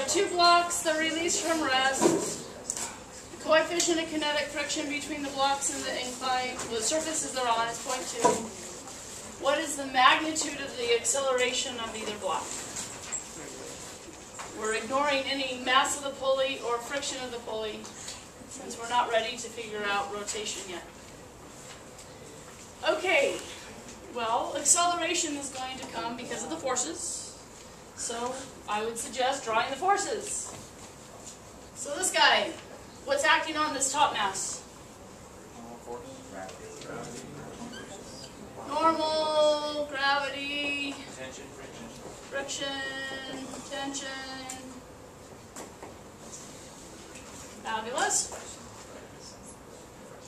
two blocks that release from rest. The coefficient of kinetic friction between the blocks and the incline, the surfaces they're on, is 0.2. What is the magnitude of the acceleration of either block? We're ignoring any mass of the pulley or friction of the pulley, since we're not ready to figure out rotation yet. Okay, well, acceleration is going to come because of the forces. So I would suggest drawing the forces. So this guy, what's acting on this top mass? Normal, gravity, friction, tension. Fabulous.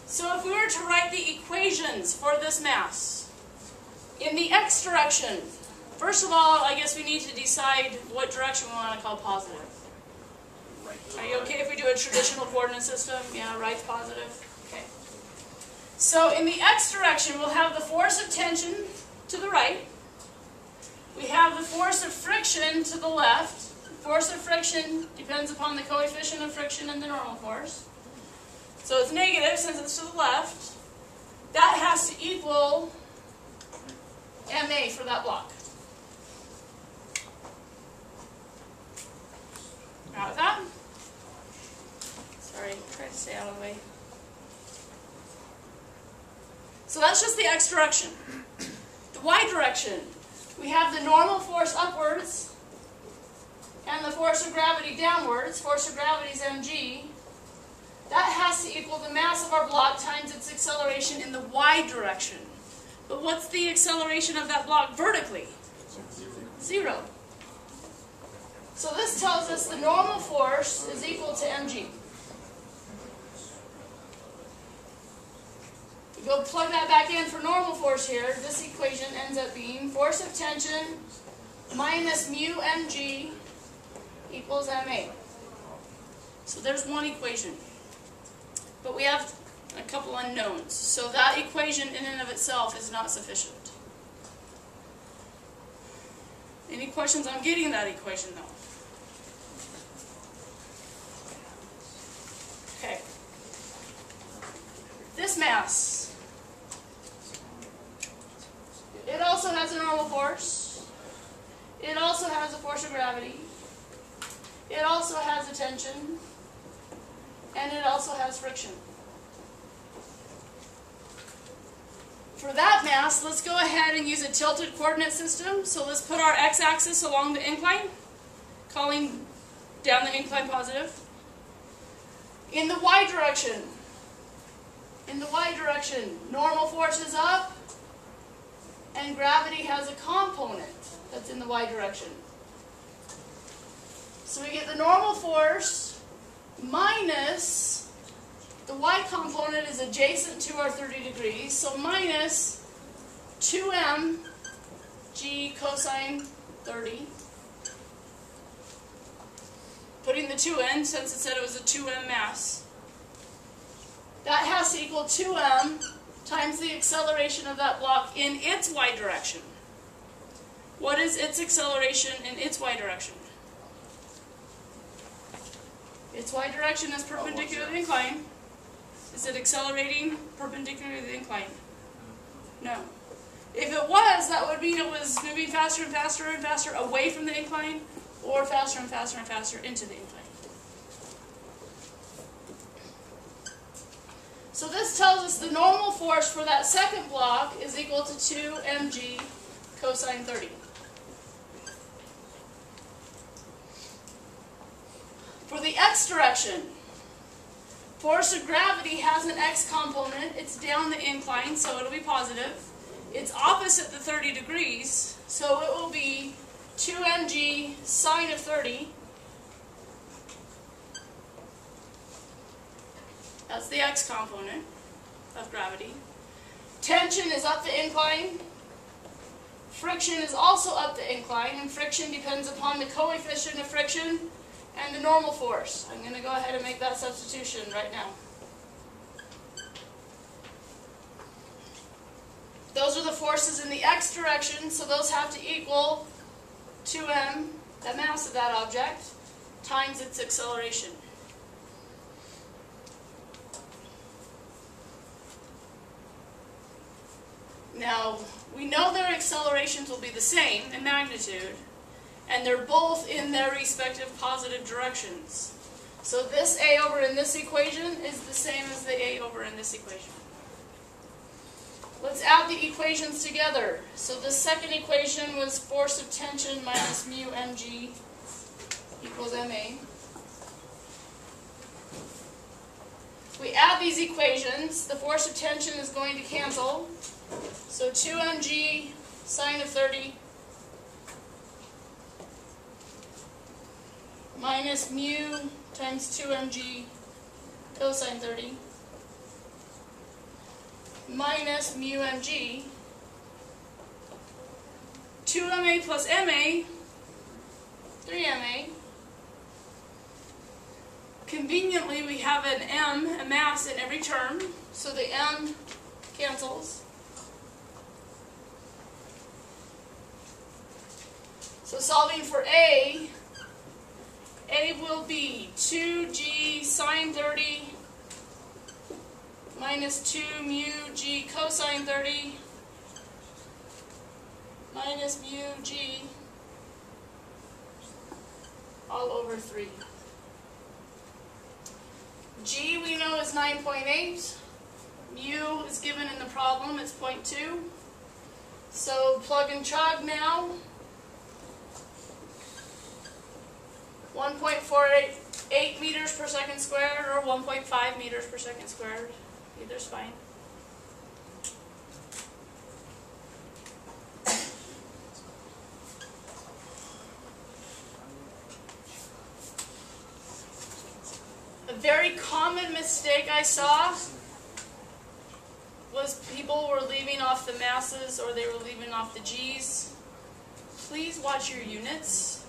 So if we were to write the equations for this mass, in the x direction, first of all, I guess we need to decide what direction we want to call positive. Are you okay if we do a traditional coordinate system? Yeah, right's positive. Okay. So in the x direction, we'll have the force of tension to the right. We have the force of friction to the left. Force of friction depends upon the coefficient of friction and the normal force. So it's negative since it's to the left. That has to equal MA for that block. Got with that? Sorry, try to stay out of the way. So that's just the x direction. The y direction, we have the normal force upwards and the force of gravity downwards. Force of gravity is mg. That has to equal the mass of our block times its acceleration in the y direction. But what's the acceleration of that block vertically? 0. So this tells us the normal force is equal to mg. We go plug that back in for normal force here. This equation ends up being force of tension minus mu mg equals ma. So there's one equation. But we have a couple unknowns. So that equation in and of itself is not sufficient. Any questions on getting that equation though? Okay. This mass, it also has a normal force. It also has a force of gravity. It also has a tension. And it also has friction. For that mass, let's go ahead and use a tilted coordinate system. So let's put our x-axis along the incline, calling down the incline positive. In the y direction, normal force is up, and gravity has a component that's in the y direction. So we get the normal force minus, the y component is adjacent to our 30 degrees, so minus 2m g cosine 30. Putting the 2 in, since it said it was a 2m mass. That has to equal 2m times the acceleration of that block in its y direction. What is its acceleration in its y direction? Its y direction is perpendicular to the incline. Is it accelerating perpendicular to the incline? No. If it was, that would mean it was moving faster and faster and faster away from the incline, or faster and faster and faster into the incline. So this tells us the normal force for that second block is equal to 2 mg cosine 30. For the x direction, force of gravity has an x component. It's down the incline, so it'll be positive. It's opposite the 30 degrees, so it will be 2 mg sine of 30. That's the x component of gravity. Tension is up the incline. Friction is also up the incline, and friction depends upon the coefficient of friction and the normal force. I'm going to go ahead and make that substitution right now. Those are the forces in the x direction, so those have to equal 2m, the mass of that object. times its acceleration. Now, we know their accelerations will be the same in magnitude, and they're both in their respective positive directions. So this a over in this equation is the same as the a over in this equation. Let's add the equations together. So the second equation was force of tension minus mu mg equals ma. We add these equations, the force of tension is going to cancel. So 2 mg sine of 30 minus mu times 2 mg cosine 30 minus mu mg, 2ma plus ma, 3ma. Conveniently, we have an m, a mass, in every term, so the m cancels. So solving for a will be 2g sine 30 minus 2 mu g cosine 30 minus mu g all over 3. G we know is 9.8. Mu is given in the problem, it's 0.2. So plug and chug now. 1.48 meters per second squared or 1.5 meters per second squared. Either's fine. A very common mistake I saw was people were leaving off the masses or they were leaving off the G's. Please watch your units.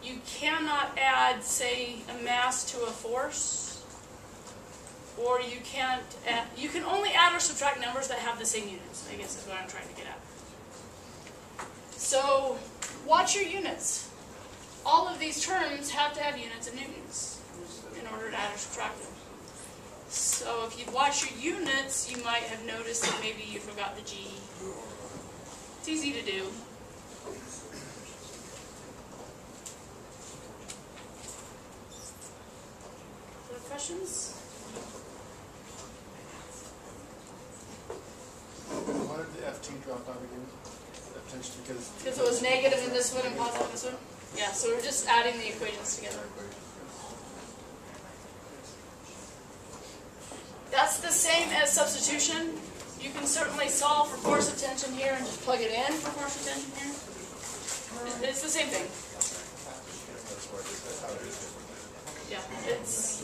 You cannot add, say, a mass to a force, or you can't add, you can only add or subtract numbers that have the same units, I guess is what I'm trying to get at. So, watch your units. All of these terms have to have units and newtons in order to add or subtract them. So, if you watch your units, you might have noticed that maybe you forgot the G. It's easy to do. Questions? Why did the FT drop out again? Because it was negative in this one and positive in this one? Yeah, so we're just adding the equations together. That's the same as substitution. You can certainly solve for force of tension here and just plug it in for force of tension here. It's the same thing. Yeah, it's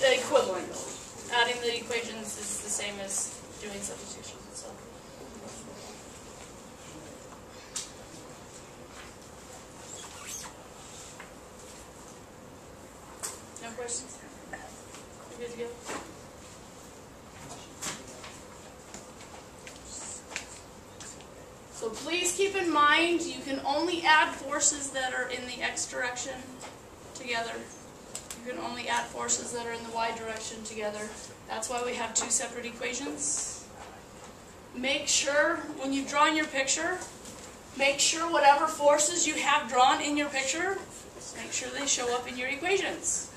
equivalent. Adding the equations is the same as doing substitution. So. No questions? You're good to go? So please keep in mind you can only add forces that are in the x direction together. You can only add forces that are in the y direction together. That's why we have two separate equations. Make sure, when you've drawn your picture, make sure whatever forces you have drawn in your picture, make sure they show up in your equations.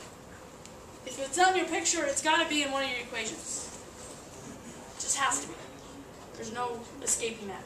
If it's on your picture, it's got to be in one of your equations. It just has to be. There's no escaping that.